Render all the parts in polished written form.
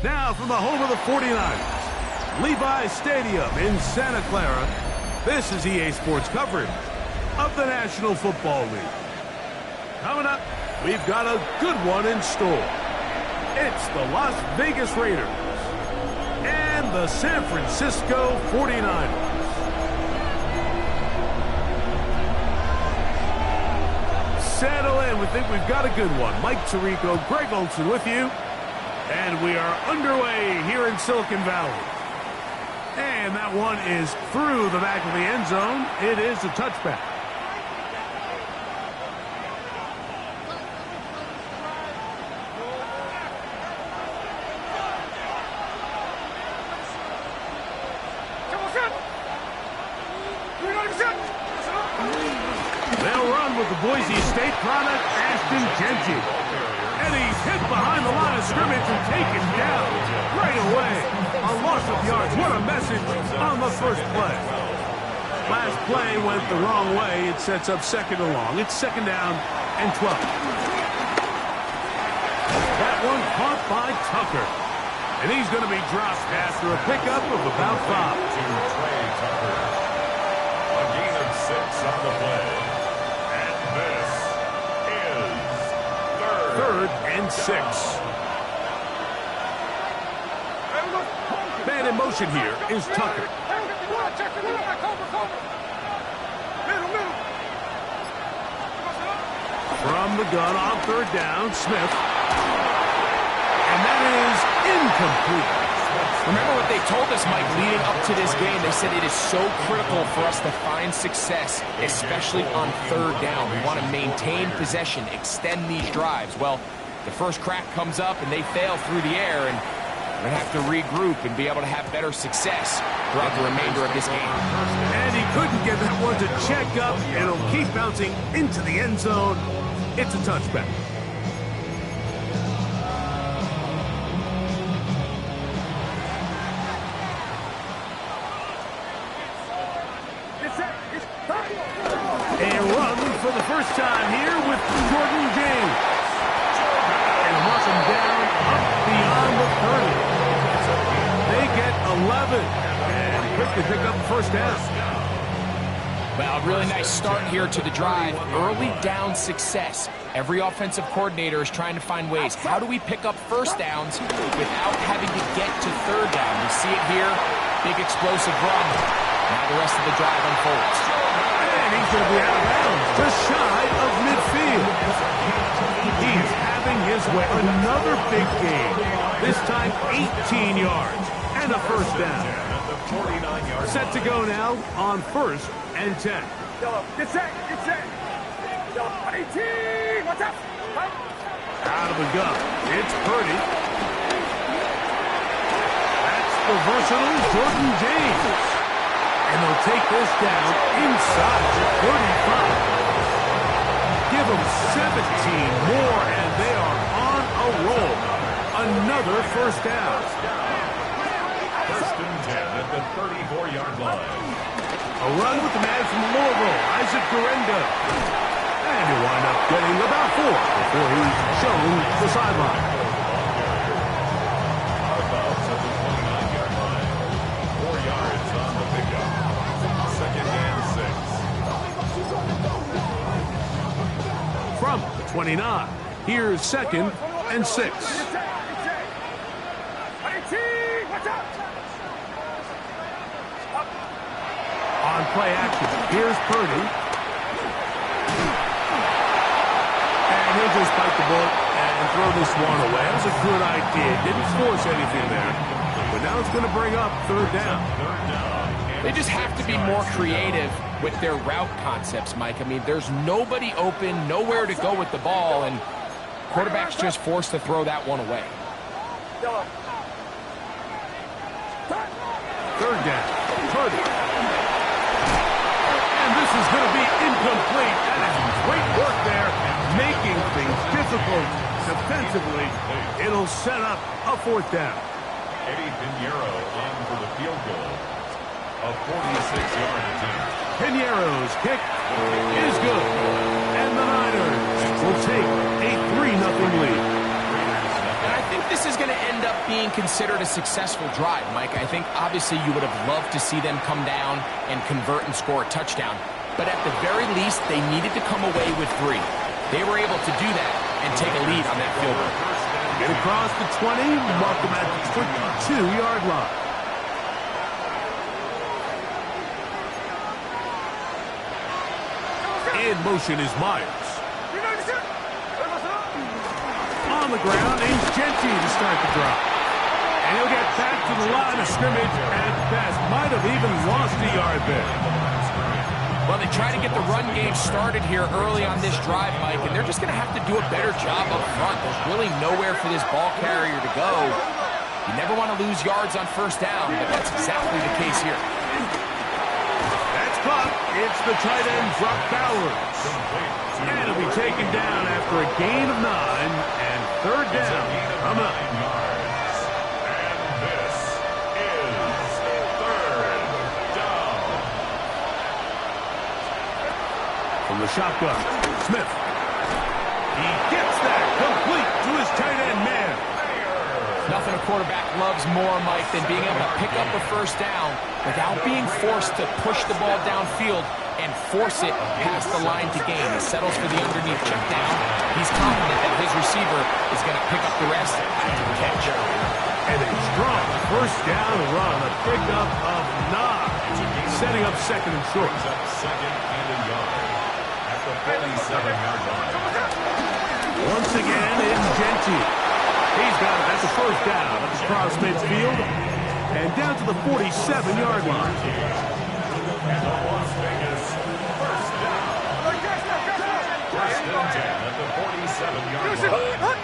Now from the home of the 49ers, Levi's Stadium in Santa Clara, this is EA Sports coverage of the National Football League. Coming up, we've got a good one in store. It's the Las Vegas Raiders and the San Francisco 49ers. Settle in. We think we've got a good one. Mike Tirico, Greg Olson with you. And we are underway here in Silicon Valley. And that one is through the back of the end zone. It is a touchback. They'll run with the Boise State product, Ashton Genty. And he's hit behind the line of scrimmage and taken down right away. A loss of yards. What a message on the first play. Last play went the wrong way. It sets up second and long. It's second down and 12. That one caught by Tucker. And he's going to be dropped after a pickup of about 5. Trey Tucker. A gain of 6 on the play. And this is third and 6. Man in motion here is Tucker. From the gun on third down, Smith. And that is incomplete. Remember what they told us, Mike, leading up to this game. They said it is so critical for us to find success, especially on third down. We want to maintain possession, extend these drives. Well, the first crack comes up and they fail through the air, and we're going to have to regroup and be able to have better success throughout the remainder of this game. And he couldn't get that one to check up, and it'll keep bouncing into the end zone. It's a touchback. A run for the first time here with Jordan James. And mark him down up beyond the 30. They get 11 and quickly pick up the first down. Well, a really nice start here to the drive. Early down success. Every offensive coordinator is trying to find ways. How do we pick up first downs without having to get to third down? We see it here. Big explosive run. Now the rest of the drive unfolds. And he's going to be out of bounds, just shy of midfield. He's having his way. Another big game. This time 18 yards and a first down. Set to go now on first and 10. Get set, get set. 18, what's up? Out of the gun, it's Purdy. That's the versatile Jordan James. And they'll take this down inside the 35. Give them 17 more, and they are on a roll. Another first down. First and 10 at the 34-yard line. A run with the man from Louisville, Isaac Guerendo. And he'll wind up getting about 4 before he's shown the sideline. About at the 29-yard line. 4 yards on the pickup. Second and 6. From the 29, here's second and 6. 18, what's up? On play action, here's Purdy. And he'll just bite the bullet and throw this one away. That was a good idea. Didn't force anything there. But now it's going to bring up third down. They just have to be more creative with their route concepts, Mike. I mean, there's nobody open, nowhere to go with the ball, and quarterback's just forced to throw that one away. Third down, Purdy. And this is going to be incomplete. That is great work there, making things difficult defensively. It'll set up a fourth down. Eddie Pinheiro on for the field goal. A 46-yard attempt. Pinheiro's kick is good. And the Niners will take a 3-0 lead. And I think this is going to end up being considered a successful drive, Mike. I think obviously you would have loved to see them come down and convert and score a touchdown. But at the very least, they needed to come away with 3. They were able to do that and take a lead on that field goal. Get across the 20, mark them at the 22-yard line. In motion is Myers. On the ground is Genty to start the drive. And he'll get back to the line of scrimmage at best. Might have even lost a yard there. Well, they try to get the run game started here early on this drive, Mike, and they're just going to have to do a better job up front. There's really nowhere for this ball carrier to go. You never want to lose yards on first down, but that's exactly the case here. That's caught. It's the tight end, Brock Bowers. And it'll be taken down after a gain of 9 and third down. Coming up. From the shotgun, Smith. He gets that complete to his tight end man. Nothing a quarterback loves more, Mike, than being able to pick up a first down without being forced to push the ball downfield and force it past the line to gain. He settles for the underneath check down. He's confident that his receiver is going to pick up the rest after the catch. And a strong first down run, a pickup of 9, setting up second and short. Second and a yard. 47-yard line. Once again, it's Genty. He's got it at the first down across midfield and down to the 47-yard line. And the Las Vegas first down. First and 10 at the 47-yard line.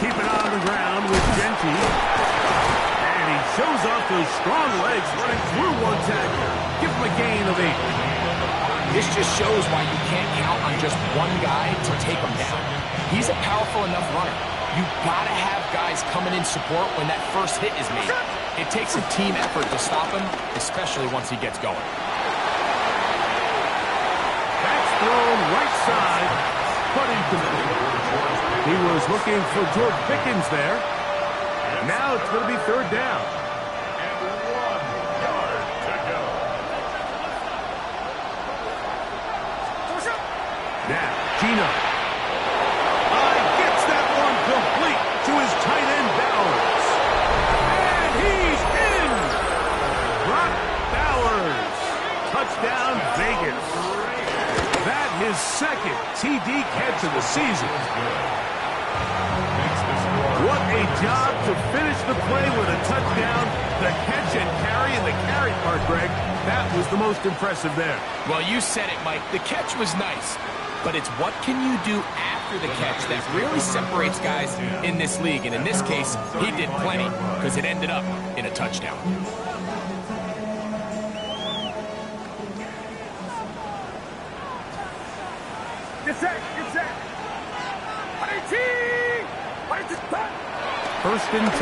Keep it on the ground with Genty. And he shows off those strong legs running through one tackle. Give him a gain of 8. This just shows why you can't count on just one guy to take him down. He's a powerful enough runner. You've got to have guys coming in support when that first hit is made. It takes a team effort to stop him, especially once he gets going. That's thrown right side, but incomplete. He was looking for George Pickens there. Now it's going to be third down. And 1 yard to go. Now, Gino. Gets that one complete to his tight end, Bowers. And he's in! Brock Bowers. Touchdown, Vegas. That his second TD catch of the season. What a job to finish the play with a touchdown. The catch and carry, and the carry part, Greg, that was the most impressive there. Well, you said it, Mike. The catch was nice, but it's what can you do after the catch that really separates guys in this league. And in this case, he did plenty because it ended up in a touchdown. Get set, get set. First and 10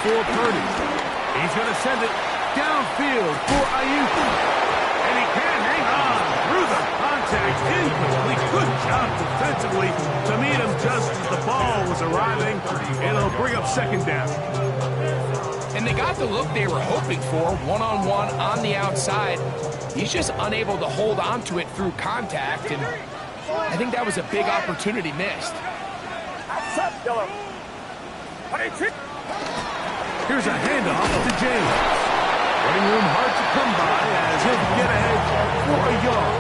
for Purdy. He's going to send it downfield for Ayuk. And he can hang on through the contact. Incomplete. Good job defensively to meet him just as the ball was arriving. And it'll bring up second down. And they got the look they were hoping for, one-on-one on the outside. He's just unable to hold on to it through contact, and I think that was a big opportunity missed. Here's a handoff to James. Running room hard to come by as he'll get ahead for a yard.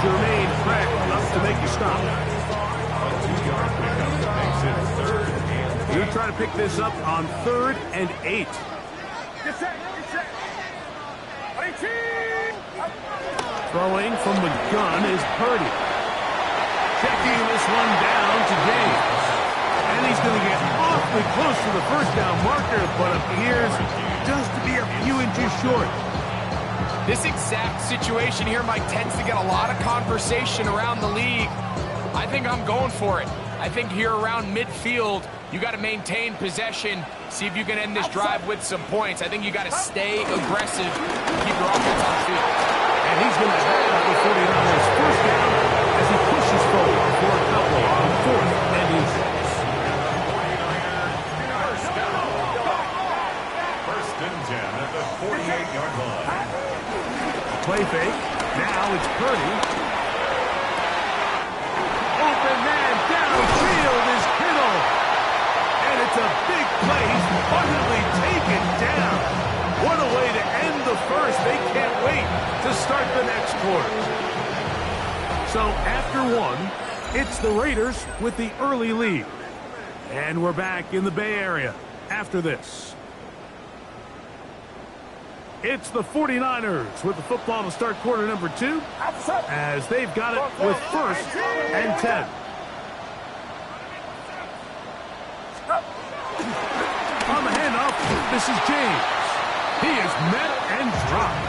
Jermaine Pratt up to make the stop. A 2-yard pickup that makes it third and 8. He'll try to pick this up on 3rd and 8. Get set, get set. Throwing from the gun is Purdy. Checking this one down to James. And he's going to get awfully close to the first down marker, but appears just to be a few inches short. This exact situation here, Mike, tends to get a lot of conversation around the league. I think I'm going for it. I think here around midfield, you got to maintain possession, see if you can end this drive with some points. I think you got to stay aggressive, keep your offense on field. And he's going to have the 49ers first down as he pushes forward for a couple on 4th and 8. quarter. So after one, it's the Raiders with the early lead. And we're back in the Bay Area after this. It's the 49ers with the football to start quarter number 2 as they've got it with 1st and 10. On the handoff, this is James. He is met and dropped.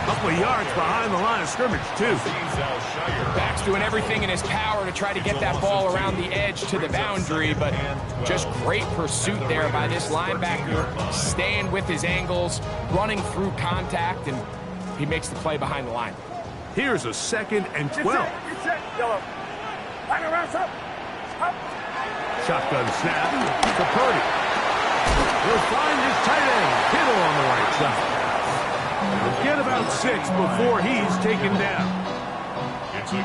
A couple of yards behind the line of scrimmage, too. Back's doing everything in his power to try to get that ball around the edge to the boundary, but just great pursuit there by this linebacker, staying with his angles, running through contact, and he makes the play behind the line. Here's a 2nd and 12. Shotgun snap to Purdy. He'll find his tight end, Kittle on the right side. He'll get about 6 before he's taken down.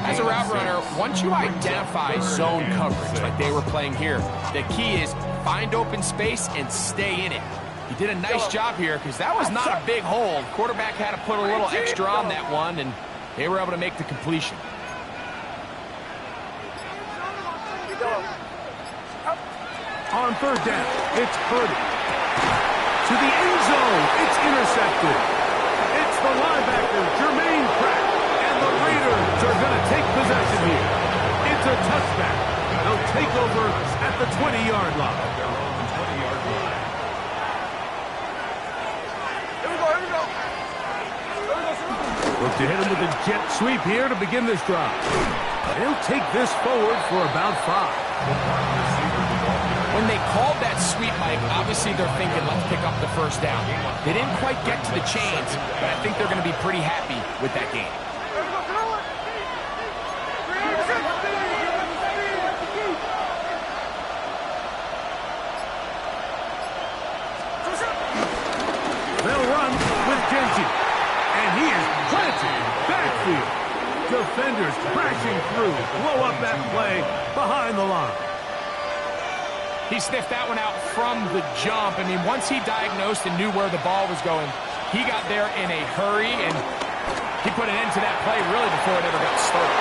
As a route runner, once you identify zone coverage like they were playing here, the key is find open space and stay in it. He did a nice job here because that was not a big hole. Quarterback had to put a little extra on that one, and they were able to make the completion. On 3rd down, it's Purdy. To the end zone, it's intercepted. It's the linebacker, Jermaine Pratt, and the Raiders are going to take possession here. It's a touchback. They'll take over at the 20-yard line. Look to hit him with a jet sweep here to begin this drive. They'll take this forward for about 5. When they called that sweep, Mike, obviously they're thinking, let's pick up the 1st down. They didn't quite get to the chains, but I think they're going to be pretty happy with that game. They'll run with Genty, and he is planted backfield. Defenders crashing through, blow up that play behind the line. He sniffed that one out from the jump. I mean, once he diagnosed and knew where the ball was going, he got there in a hurry, and he put an end to that play really before it ever got started.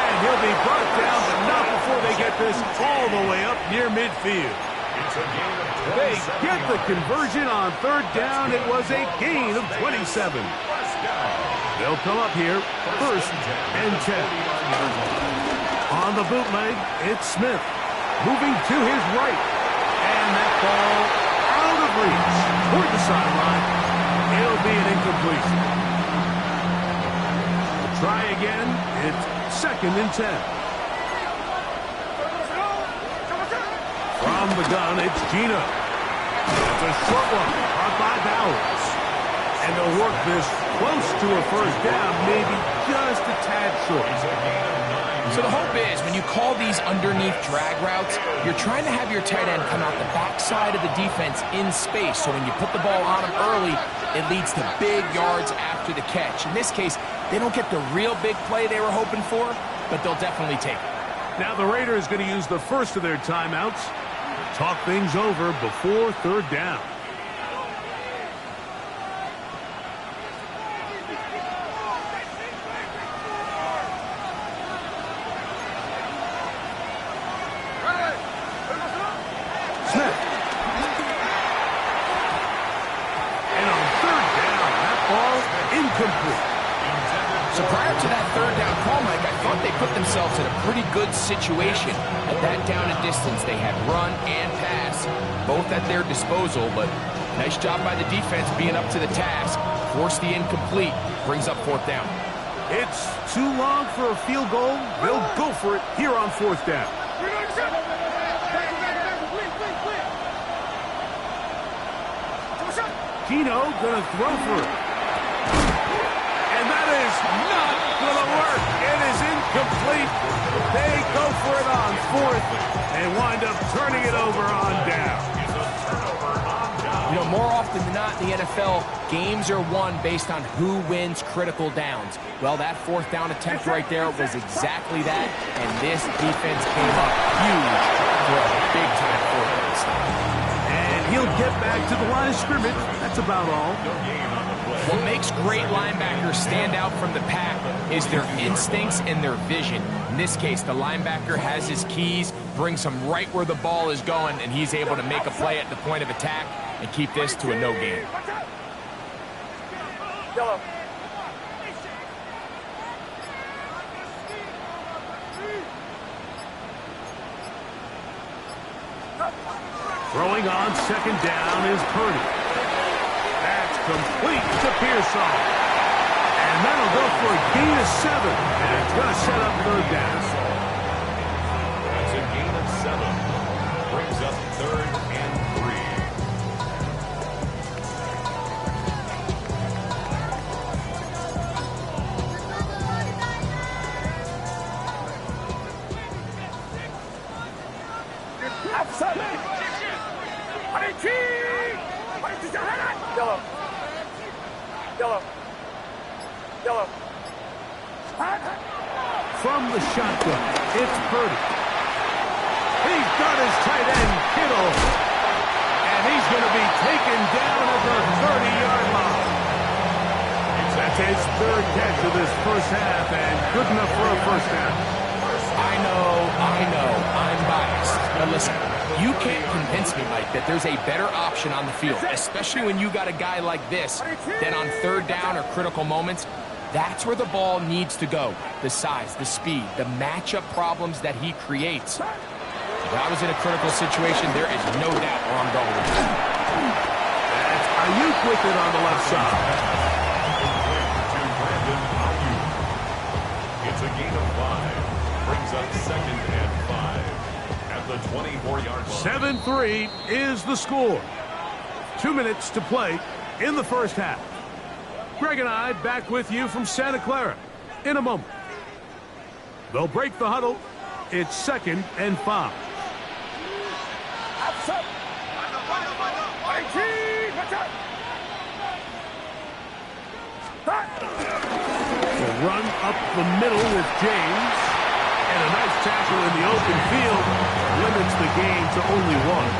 And he'll be brought down, but not before they get this all the way up near midfield. They get the conversion on 3rd down. It was a gain of 27. They'll come up here, 1st and 10. On the bootleg, it's Smith. Moving to his right. And that ball out of reach toward the sideline. It'll be an incompletion. We'll try again. It's 2nd and 10. From the gun, it's Gino. That's a short one caught by Bowers. And they'll work this close to a 1st down, maybe just a tad short. So the hope is when you call these underneath drag routes, you're trying to have your tight end come out the backside of the defense in space. So when you put the ball on him early, it leads to big yards after the catch. In this case, they don't get the real big play they were hoping for, but they'll definitely take it. Now the Raiders going to use the first of their timeouts. Talk things over before 3rd down. So prior to that 3rd down call, Mike, I thought they put themselves in a pretty good situation. At that down and distance, they had run and pass, both at their disposal, but nice job by the defense being up to the task. Force the incomplete, brings up 4th down. It's too long for a field goal. They'll go for it here on 4th down. Gino gonna throw for it. And that is not gonna work. It is incomplete. They go for it on 4th and wind up turning it over on down. You know, more often than not in the NFL, games are won based on who wins critical downs. Well, that 4th down attempt right there was exactly that, and this defense came up huge for a big-time 4th down stop. And he'll get back to the line of scrimmage. That's about all. What makes great linebackers stand out from the pack is their instincts and their vision. In this case, the linebacker has his keys, brings him right where the ball is going, and he's able to make a play at the point of attack and keep this to a no gain. Yellow. Throwing on second down is Purdy. That's complete to Pearsall. And that'll go for a gain of 7. And it's going to set up third down. That's a gain of 7. Brings up 3rd and 3. Yellow. Yellow. Yellow. From the shotgun, it's Purdy. He's got his tight end, Kittle. And he's going to be taken down at the 30-yard line. That's his 3rd catch of this first half, and good enough for a first down. I know, I'm biased. Now listen, you can't convince me, Mike, that there's a better option on the field, especially when you got a guy like this, than on 3rd down or critical moments. That's where the ball needs to go. The size, the speed, the matchup problems that he creates. If I was in a critical situation, there is no doubt where I'm going with this. That's Ayuk with it on the left side. It's a gain of 5. Brings up 2nd and 5 at the 24-yard line. 7-3 is the score. 2 minutes to play in the first half. Greg and I back with you from Santa Clara in a moment. They'll break the huddle. It's 2nd and 5. The run up the middle with James. And a nice tackle in the open field limits the gain to only 1.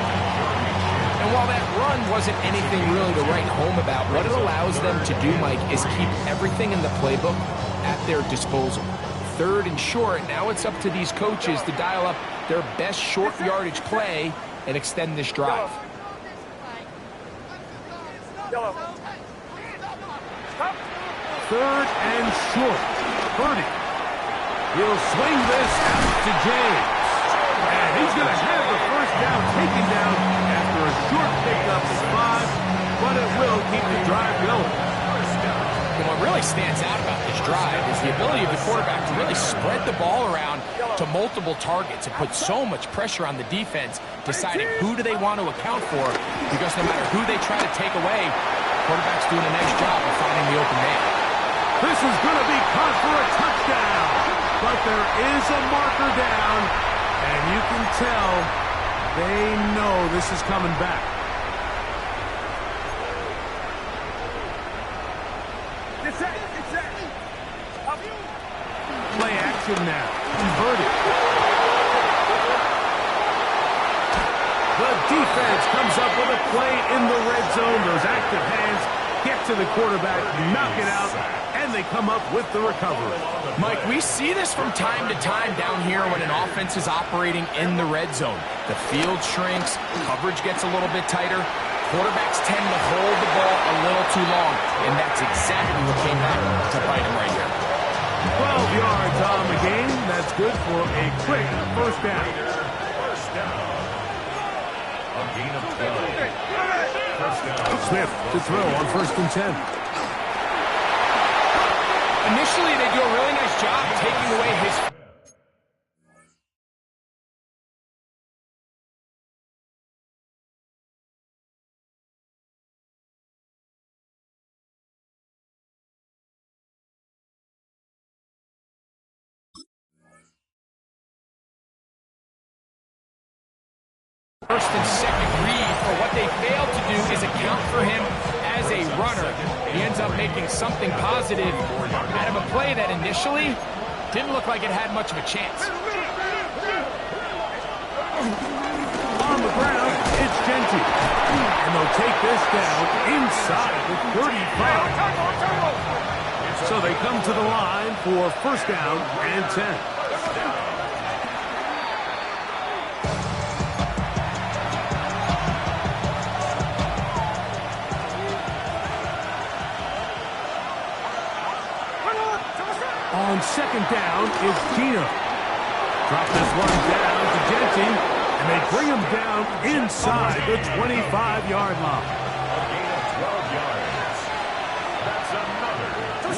And while that run wasn't anything really to write home about, what it allows them to do, Mike, is keep everything in the playbook at their disposal. 3rd and short, now it's up to these coaches to dial up their best short yardage play and extend this drive. Yellow. 3rd and short. Purdy. He'll swing this out to James. And he's going to have the first down taken down after a short pickup of 5, but it will keep the drive going. And what really stands out about this drive is the ability of the quarterback to really spread the ball around to multiple targets and put so much pressure on the defense, deciding who do they want to account for, because no matter who they try to take away, quarterback's doing a nice job of finding the open man. This is going to be caught for a touchdown, but there is a marker down, and you can tell they know this is coming back. Play action now. Inverted. The defense comes up with a play in the red zone. Those active hands get to the quarterback, knock it out, and they come up with the recovery. Mike, we see this from time to time down here when an offense is operating in the red zone. The field shrinks, coverage gets a little bit tighter, quarterbacks tend to hold the ball a little too long, and that's exactly what came back to bite him right here. 12 yards on the game. That's good for a quick first down. A gain of 12. First down. Smith to throw on 1st and 10. Initially, they do a really nice job taking away his... First and second read, but what they failed to do is account for him as a runner. He ends up making something positive out of a play that initially didn't look like it had much of a chance. On the ground, it's Genty. And they'll take this down inside the 35. So they come to the line for first down and 10. On second down is Gino. Drop this one down to Genty, and they bring him down inside the 25-yard line. A gain of 12 yards. That's another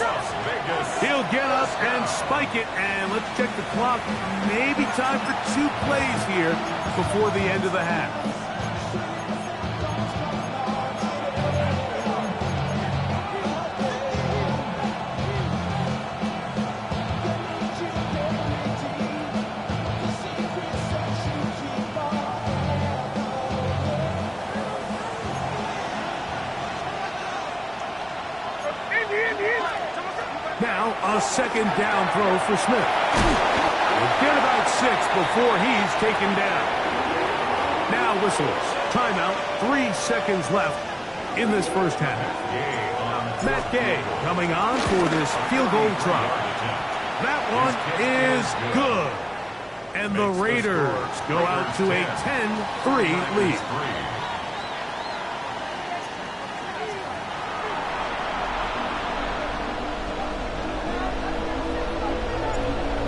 Las Vegas. He'll get up and spike it, and let's check the clock. Maybe time for 2 plays here before the end of the half. Now, a second down throw for Smith. We'll get about 6 before he's taken down. Now whistles. Timeout. 3 seconds left in this first half. Matt Gay coming on for this field goal try. That one is good. And the Raiders go out to a 10-3 lead.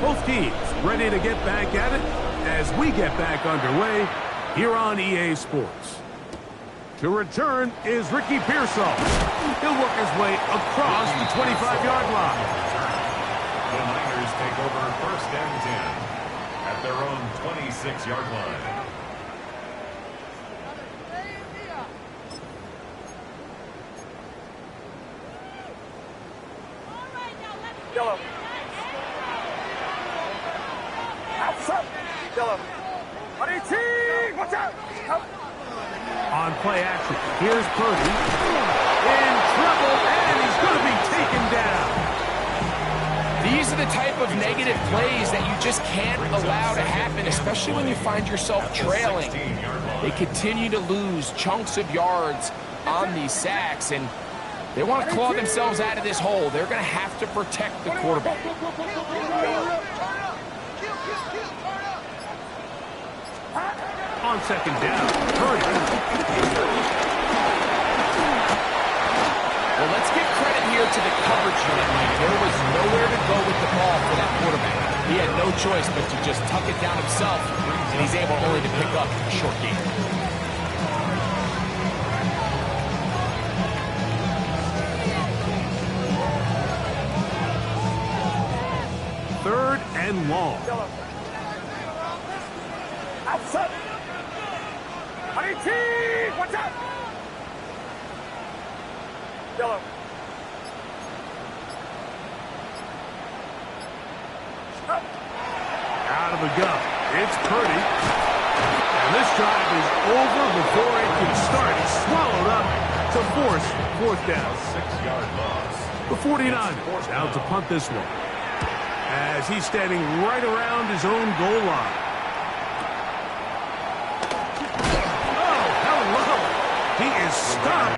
Both teams ready to get back at it as we get back underway here on EA Sports. To return is Ricky Pearsall. He'll work his way across the 25-yard line. The Niners take over first and 10 at their own 26-yard line. Yellow. Yellow. Watch out! On play action, here's Purdy. In trouble, and he's going to be taken down. These are the type of negative plays that you just can't allow to happen, especially when you find yourself trailing. They continue to lose chunks of yards on these sacks, and they want to claw themselves out of this hole. They're going to have to protect the quarterback. On second down, Purdy. Well, let's give credit here to the coverage unit, Mike. There was nowhere to go with the ball for that quarterback. He had no choice but to just tuck it down himself, and he's able only to pick up a short gain. Third and long. Outside. Watch out! Yellow. Out of the gun. It's Purdy. And this drive is over before it can start. It's swallowed up to force fourth down. 6-yard loss. The 49ers out to punt this one, as he's standing right around his own goal line. Oh, hello. He is stopped.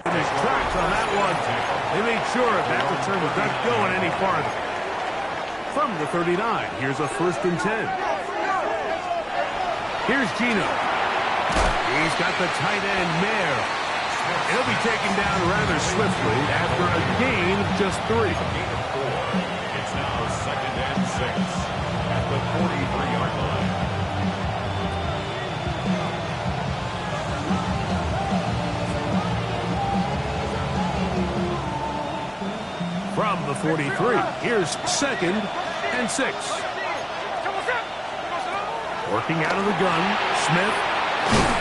In his tracks on that one. They made sure that return was not going any farther. From the 39, here's a 1st and 10. Here's Gino. He's got the tight end, Mayer. He'll be taken down rather swiftly after a gain of just 3. Gain of 4. It's now 2nd and 6 at the 43-yard line. From the 43, here's 2nd and 6. Working out of the gun, Smith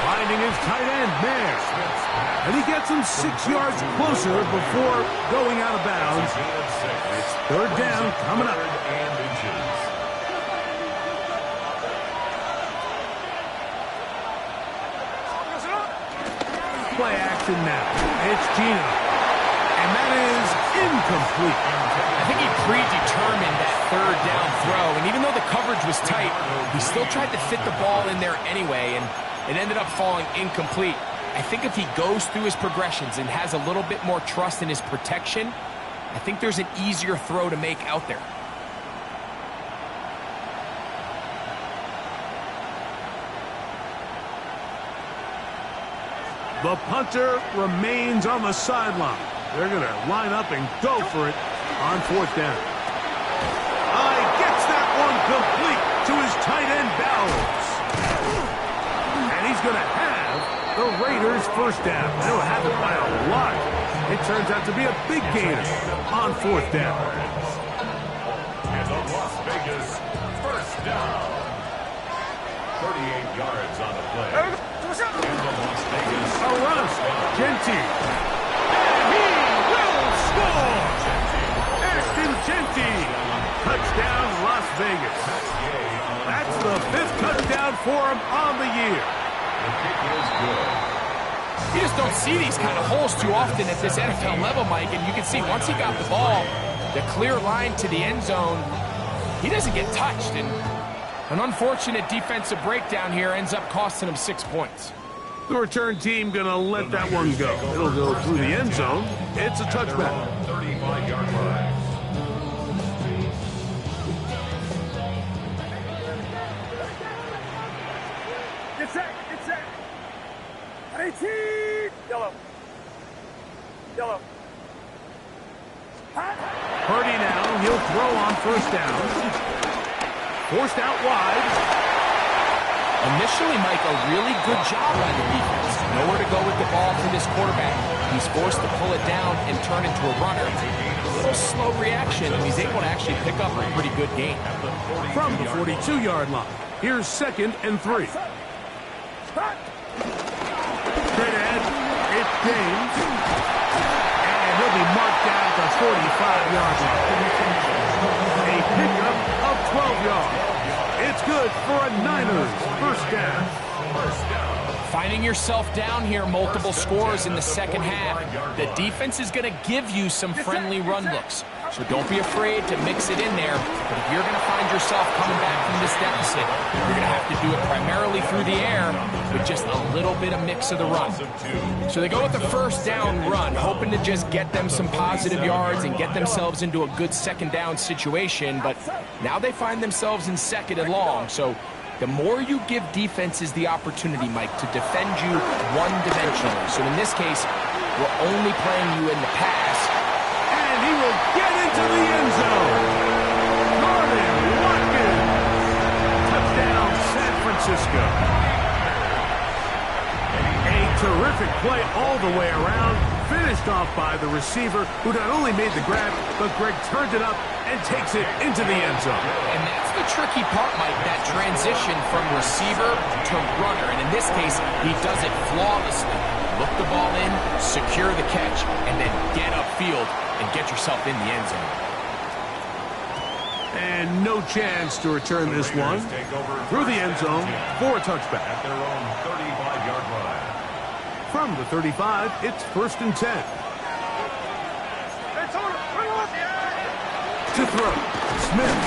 Finding his tight end there. And he gets him 6 yards closer before going out of bounds. It's third down coming up. Play action now. It's Geno. And that is incomplete. I think he predetermined that third down throw, and even though the coverage was tight, he still tried to fit the ball in there anyway, and it ended up falling incomplete. I think if he goes through his progressions and has a little bit more trust in his protection, I think there's an easier throw to make out there. The punter remains on the sideline. They're going to line up and go for it on fourth down. He gets that one complete to his tight end Bowers. And he's going to have the Raiders first down. They'll have it by a lot. It turns out to be a big gainer on fourth down. And the Las Vegas first down. 38 yards on the play. A run. Genty. And he will score. Ashton Genty. Touchdown, Las Vegas. That's the 5th touchdown for him on the year. The kick is good. You just don't see these kind of holes too often at this NFL level, Mike, and you can see once he got the ball, the clear line to the end zone, he doesn't get touched, and an unfortunate defensive breakdown here ends up costing him 6 points. The return team going to let that one go. It'll go through the end zone. It's a touchback. 35-yard line. Get set. Get set. 18. Yellow. Yellow. Purdy now. He'll throw on first down. Forced out wide. Initially, Mike, a really good job by the defense. Nowhere to go with the ball for this quarterback. He's forced to pull it down and turn into a runner. A little slow reaction, and he's able to actually pick up a pretty good gain. From the 42-yard line. Here's 2nd and 3. Straight ahead, it's James. And he'll be marked down at the 45-yard line. A pickup of 12 yards. It's good for a Niners first down. Finding yourself down here, multiple scores in the second half. The defense is going to give you some friendly run looks. So don't be afraid to mix it in there. But if you're going to find yourself coming back from this deficit, you're going to have to do it primarily through the air with just a little bit of mix of the run. So they go with the first down run, hoping to just get them some positive yards and get themselves into a good second down situation. But now they find themselves in 2nd and long. So the more you give defenses the opportunity, Mike, to defend you one-dimensionally. So in this case, we're only playing you in the pass. And he will get into the end zone. Gordon Watkins. Touchdown, San Francisco. A terrific play all the way around. Finished off by the receiver, who not only made the grab, but Greg turned it up and takes it into the end zone. And that's the tricky part, Mike, that transition from receiver to runner. And in this case, he does it flawlessly. Look the ball in, secure the catch, and then get upfield and get yourself in the end zone. And no chance to return this one through the end zone for a touchback. At their own 35-yard line. From the 35, it's 1st and 10. To throw. Smith.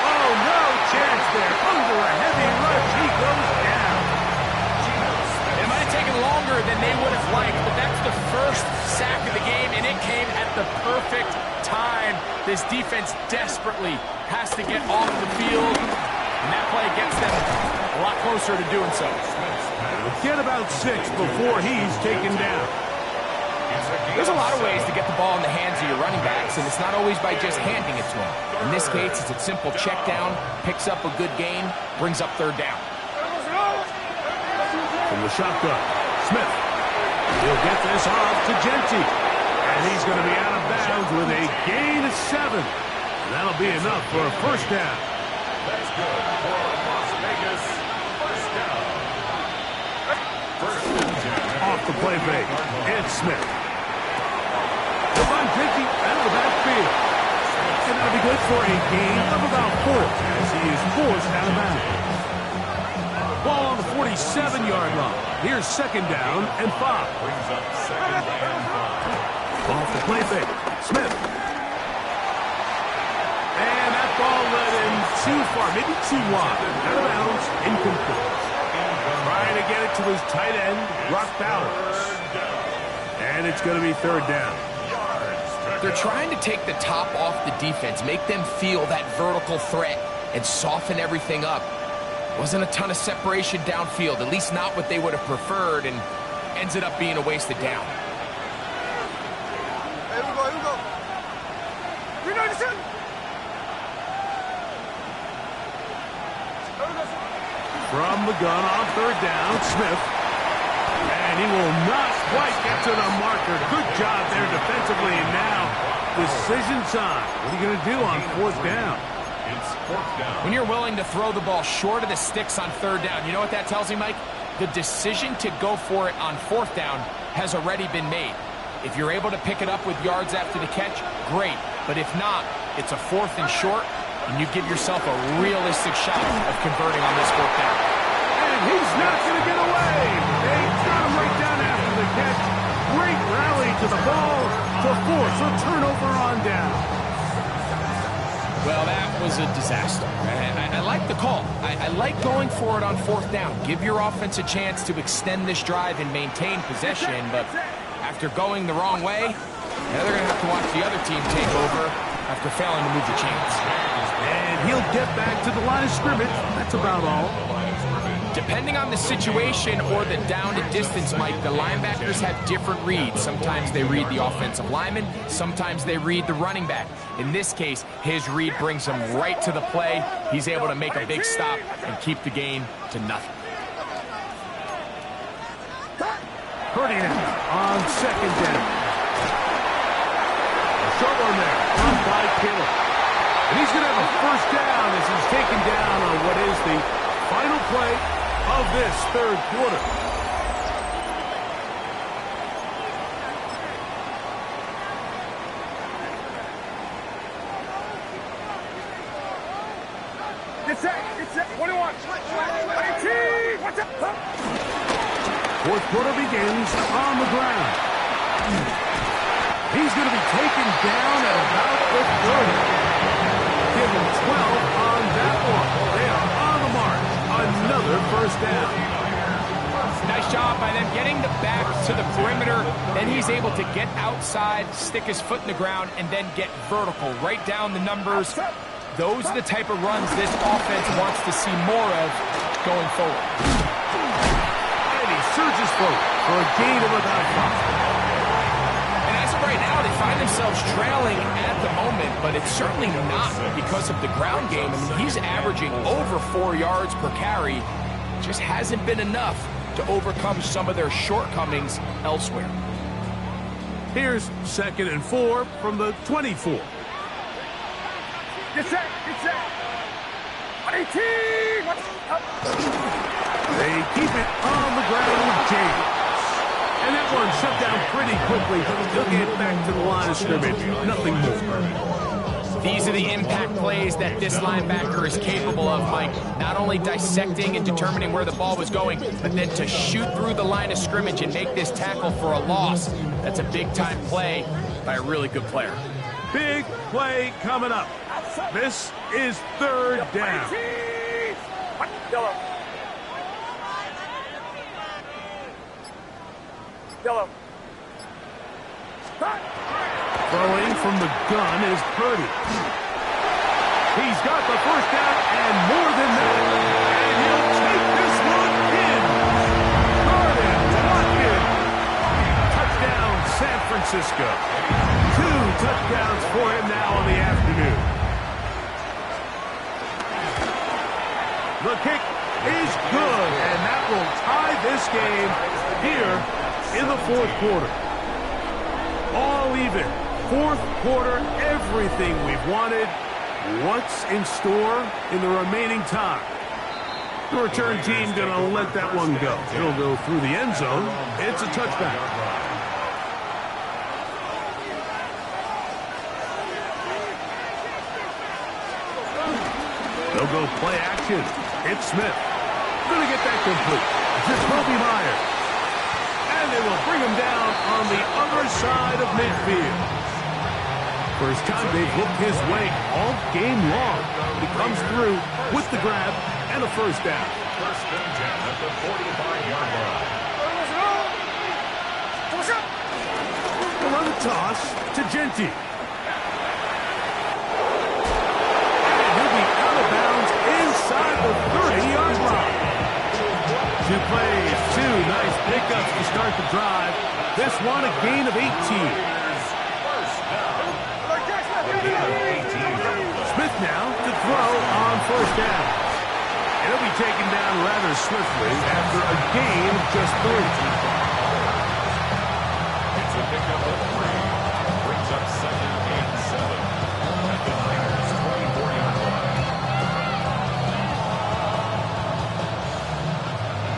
Oh, no chance there. Under a heavy rush, he goes down. It might have taken longer than they would have liked, but that's the first sack of the game, and it came at the perfect time. This defense desperately has to get off the field, and that play gets them a lot closer to doing so. Get about 6 before he's taken down. There's a lot of ways to get the ball in the hands of your running backs, and it's not always by just handing it to them. In this case, it's a simple check down, picks up a good gain, brings up third down. From the shotgun, Smith. He'll get this off to Genty. And he's going to be out of bounds with a gain of 7. And that'll be enough for a first down. That's good for Las Vegas first down. Off the play fake. It's Smith. Devon taking out of the backfield. And that'll be good for a gain of about 4 as he is forced out of bounds. Ball on the 47-yard line. Here's second down and 5. Brings up second and 5. Off the play fake. Smith. And that ball led him too far, maybe too wide. Out of bounds, incomplete. Trying to get it to his tight end, Brock Bowers. And it's going to be third down. They're trying to take the top off the defense, make them feel that vertical threat, and soften everything up. Wasn't a ton of separation downfield, at least not what they would have preferred, and ends it up being a wasted down. Here we go, here we go. We know this. From the gun on third down, Smith. And he will not quite get to the marker. Good job there defensively. And now, decision time. What are you going to do on fourth down? It's fourth down. When you're willing to throw the ball short of the sticks on third down, you know what that tells me, Mike? The decision to go for it on fourth down has already been made. If you're able to pick it up with yards after the catch, great. But if not, it's a fourth and short, and you give yourself a realistic shot of converting on this fourth down. And he's not going to get away. They got him right down after the catch. Great rally to the ball to force a turnover on down. Well, that was a disaster. I like the call. I like going for it on fourth down. Give your offense a chance to extend this drive and maintain possession, but after going the wrong way, now they're going to have to watch the other team take over after failing to move the chains. And he'll get back to the line of scrimmage. That's about all. Depending on the situation or the down and distance, Mike, the linebackers have different reads. Sometimes they read the offensive lineman, sometimes they read the running back. In this case, his read brings him right to the play. He's able to make a big stop and keep the gain to nothing. Ferdinand on second down. Short one there, run by Caleb. And he's going to have a first down as he's taken down on what is the final play of this third quarter. Get set, 21. 18, what's up? Fourth quarter begins on the ground. He's going to be taken down at about the 30. Give him 12 on that one. They are on the mark. Another first down. Nice job by them getting the back to the perimeter. Then he's able to get outside, stick his foot in the ground, and then get vertical. Right down the numbers. Those are the type of runs this offense wants to see more of going forward. And he surges forward for a gain of about 5. And as of right now, they find themselves trailing at the moment, but it's certainly not because of the ground game. I mean, he's averaging over 4 yards per carry. Just hasn't been enough to overcome some of their shortcomings elsewhere. Here's second and 4 from the 24. Get set. 18, what's up? They keep it on the ground with James. And that one shut down pretty quickly. He'll get back to the line of scrimmage. Nothing more. These are the impact plays that this linebacker is capable of, Mike. Not only dissecting and determining where the ball was going, but then to shoot through the line of scrimmage and make this tackle for a loss. That's a big-time play by a really good player. Big play coming up. This is third down. Yellow. Throwing from the gun is Purdy. He's got the first down and more than that. And he'll take this one in. Jordan Watkins. Touchdown, San Francisco. 2 touchdowns for him now in the afternoon. The kick is good, and that will tie this game here in the fourth quarter. All even. Fourth quarter, everything we've wanted. What's in store in the remaining time? The return team going to let that one go. It'll go through the end zone. It's a touchback. They'll go play action. It's Smith. Going to get that complete. Jacoby Myers. And they will bring him down on the other side of midfield. First time they've looked his way all game long. He comes through with the grab and a first down. First and 10 at the 45-yard line. They'll run the toss to Genty. And he'll be out of bounds inside the 30-yard line. 2 plays, 2 nice pickups to start the drive. This one a gain of 18. Smith now to throw on first down. He'll be taken down rather swiftly after a gain of just 3. It's a pickup of 3. Brings up 2nd and 7 at the Niners' 24-yard line.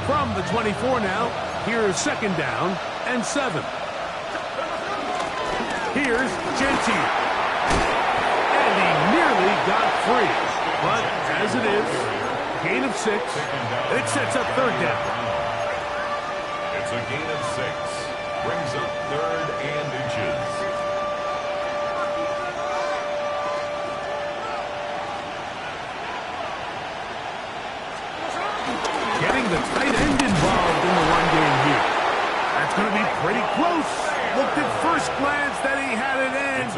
From the 24 now, here's 2nd down and 7. Here's Genty. And he nearly got free. But as it is, gain of 6, and it sets up 3rd down. It's a gain of 6. Brings up 3rd and inches. Getting the tight end involved in the run game here. That's going to be pretty close. Looked at first glance that he had it in.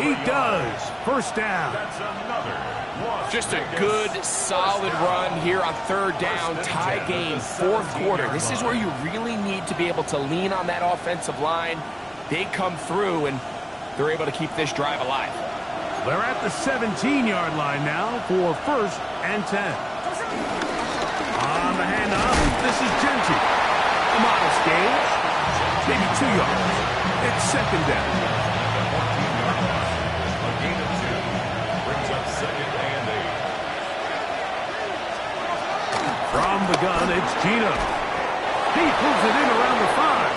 He does. First down. That's another one. Just a good, solid run here on 3rd down, tie game, 4th quarter. This is where you really need to be able to lean on that offensive line. They come through, and they're able to keep this drive alive. They're at the 17-yard line now for 1st and 10. On the handoff, this is Genty. A modest gain, maybe 2 yards. It's 2nd down. A gain of 2. Brings up 2nd and 8. From the gun, it's Gino. He pulls it in around the 5.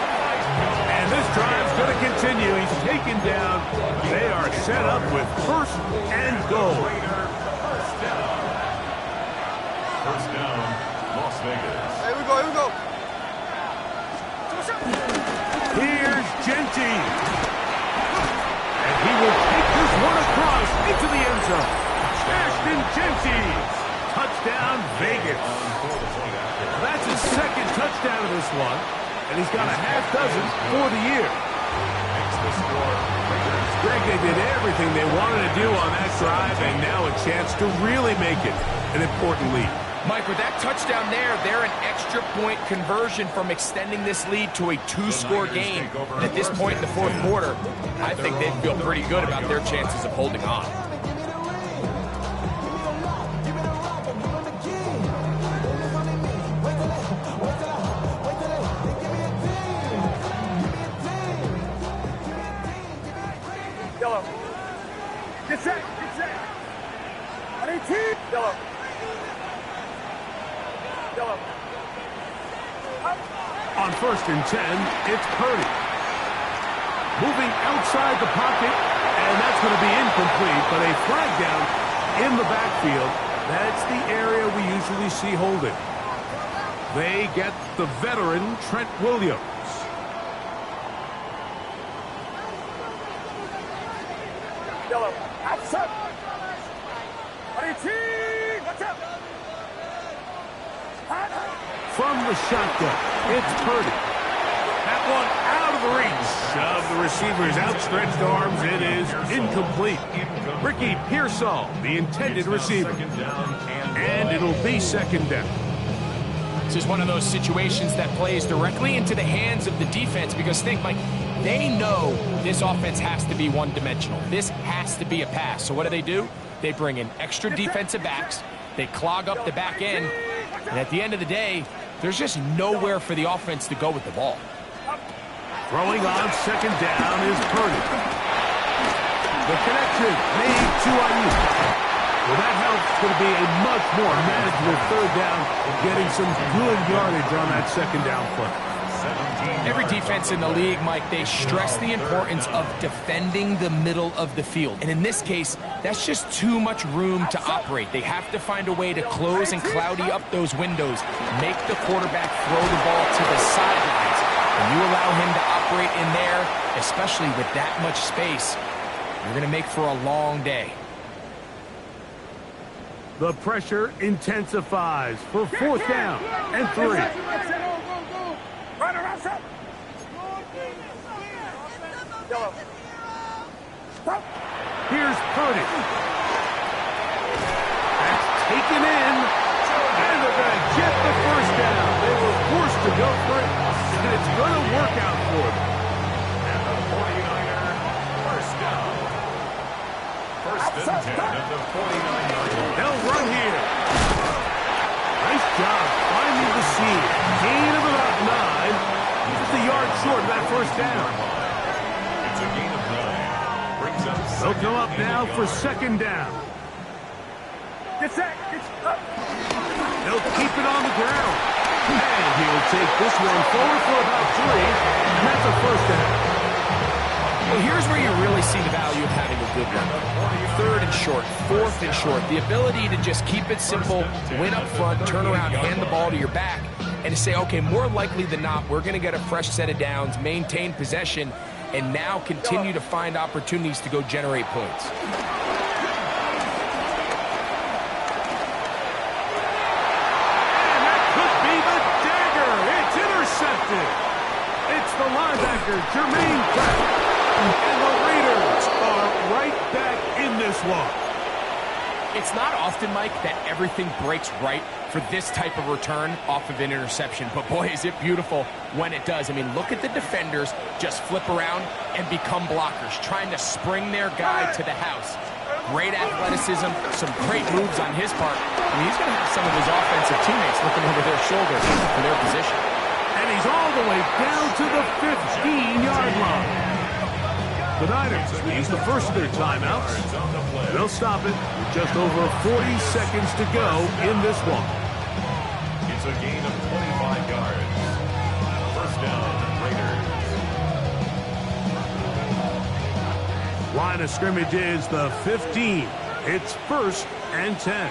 And this drive's going to continue. He's taken down. They are set up with 1st and goal. First down, Las Vegas. Here we go, here we go. Here's Genty. And he will take this one across into the end zone. Ashton Genty. Touchdown, Vegas. That's his 2nd touchdown of this one. And he's got a half dozen for the year. Makes the score. Greg, they did everything they wanted to do on that drive, and now a chance to really make it an important lead. Mike, with that touchdown there, they're an extra point conversion from extending this lead to a 2-score game. And at this point in the 4th quarter, I think they feel pretty good about their chances of holding on. Yellow. Get set, get set. On 18. Yellow. Yellow. On 1st and 10, it's Purdy. Moving outside the pocket, and that's going to be incomplete, but a flag down in the backfield. That's the area we usually see holding. They get the veteran Trent Williams. Yellow. Outside. On 18. What's up? From the shotgun, it's Purdy. That one out of the reach of the receiver's outstretched arms. It is incomplete. Ricky Pearsall, the intended receiver. And it'll be 2nd down. This is one of those situations that plays directly into the hands of the defense because think, Mike, they know this offense has to be one-dimensional. This has to be a pass. So what do? They bring in extra defensive backs. They clog up the back end. And at the end of the day, there's just nowhere for the offense to go with the ball. Throwing on 2nd down is Purdy. The connection made to Ayuk. Well, that helps. It's going to be a much more manageable third down and getting some good yardage on that second down play. Every defense in the league, Mike, they stress the importance of defending the middle of the field. And in this case, that's just too much room to operate. They have to find a way to close and cloudy up those windows, make the quarterback throw the ball to the sidelines. When you allow him to operate in there, especially with that much space, you're going to make for a long day. The pressure intensifies for fourth down and 3. Here's Purdy. That's taken in. And they're going to get the first down. They were forced to go for it, and it's going to work out for them. And the 49er, first down. First and 10 at the 49-yard. They'll run here. Nice job finding the seam. Gain of about 9. Just a yard short of that first down. It's a gain of 9. Brings up They'll come up now for second down. Get set. Get up. They'll keep it on the ground. And he'll take this one forward for about 3. And that's a first down. Well, here's where you really see the value of having a good run. Third and short, fourth and short. The ability to just keep it simple, win up front, turn around, hand the ball to your back, and to say, okay, more likely than not, we're going to get a fresh set of downs, maintain possession, and now continue to find opportunities to go generate points. And that could be the dagger. It's intercepted. It's the linebacker, Jermaine Pratt. And the Raiders are right back in this one. It's not often, Mike, that everything breaks right for this type of return off of an interception. But boy, is it beautiful when it does. I mean, look at the defenders just flip around and become blockers, trying to spring their guy to the house. Great athleticism, some great moves on his part. I mean, he's going to have some of his offensive teammates looking over their shoulder for their position. And he's all the way down to the 15-yard line. The Niners use the first of their timeouts. They'll stop it with just over 40 seconds to go in this one. It's a gain of 25 yards. First down, Raiders. Line of scrimmage is the 15. It's first and 10.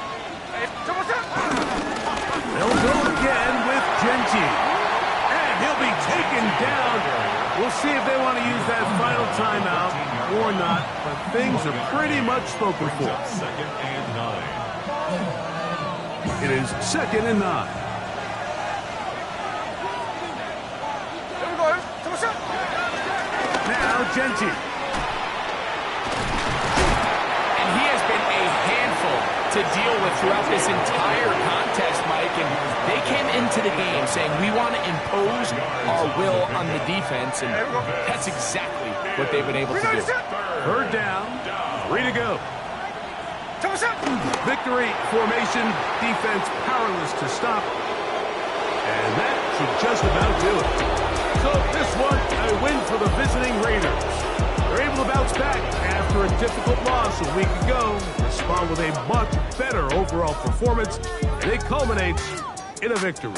They'll go again with Genty. And he'll be taken down. We'll see if they want to use that final timeout or not, but things are pretty much spoken for. Second and 9. It is second and 9. Now Genty. And he has been a handful to deal with throughout this entire contest, Mike. And they came into the game saying, we want to impose our will on the defense. And that's exactly what they've been able to do. Third down. 3 to go. Victory formation. Defense powerless to stop. And that should just about do it. So this one, a win for the visiting Raiders. They're able to bounce back after a difficult loss a week ago, respond with a much better overall performance, and it culminates in a victory.